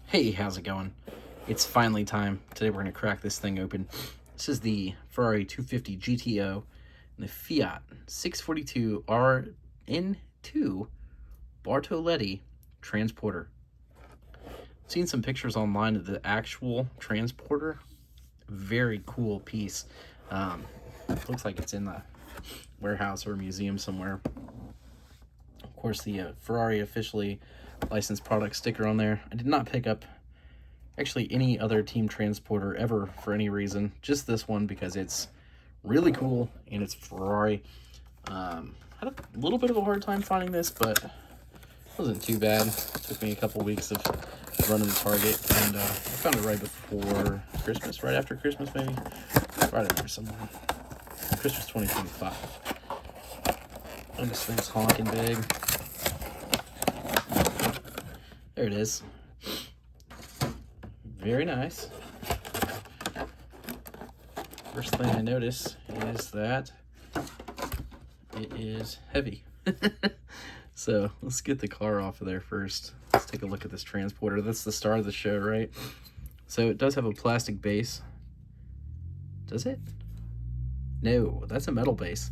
Hey, how's it going? It's finally time. Today we're going to crack this thing open. This is the Ferrari 250 GTO and the Fiat 642 RN2 Bartoletti Transporter. Seen some pictures online of the actual transporter. Very cool piece. Looks like it's in the warehouse or museum somewhere. Of course, the Ferrari officially licensed product sticker on there. I did not pick up actually any other team transporter ever for any reason, just this one because it's really cool and it's Ferrari. Had a little bit of a hard time finding this, but it wasn't too bad. It took me a couple weeks of running the Target, and I found it right before Christmas, right after Christmas maybe, right in there somewhere. Christmas 2025. And this thing's honking big. There it is. Very nice. First thing I notice is that it is heavy. So let's get the car off of there first. Let's take a look at this transporter. That's the star of the show, right? So it does have a plastic base. Does it? No, that's a metal base.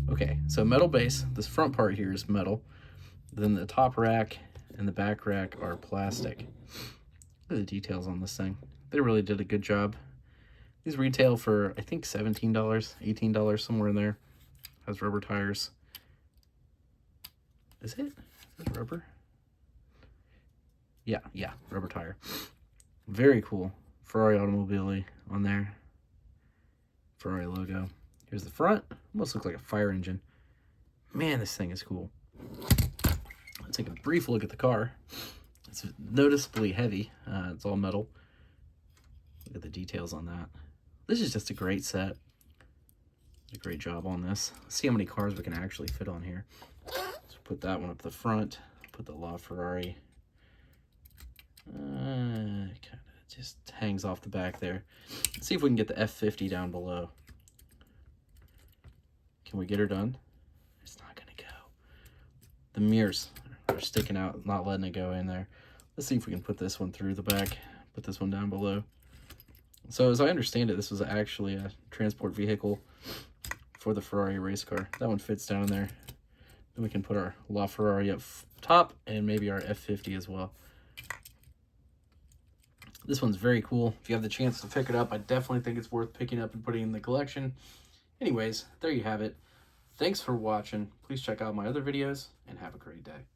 Okay, so metal base. This front part here is metal. Then the top rack and the back rack are plastic. Look at the details on this thing. They really did a good job. These retail for, I think, $17, $18, somewhere in there. Has rubber tires. Is it? Is it rubber? Yeah, rubber tire. Very cool. Ferrari Automobile on there. Ferrari logo. Here's the front. Almost looks like a fire engine. Man, this thing is cool. Let's take a brief look at the car. It's noticeably heavy. It's all metal. Look at the details on that. This is just a great set. Did a great job on this. Let's see how many cars we can actually fit on here. So put that one up the front. Put the LaFerrari. Kind of just hangs off the back there. Let's see if we can get the F50 down below. Can we get her done? It's not going to go. The mirrors are sticking out, not letting it go in there. Let's see if we can put this one through the back, put this one down below. So as I understand it, this was actually a transport vehicle for the Ferrari race car. That one fits down in there. Then we can put our LaFerrari up top and maybe our F50 as well. This one's very cool. If you have the chance to pick it up, I definitely think it's worth picking up and putting in the collection. Anyways, there you have it. Thanks for watching. Please check out my other videos and have a great day.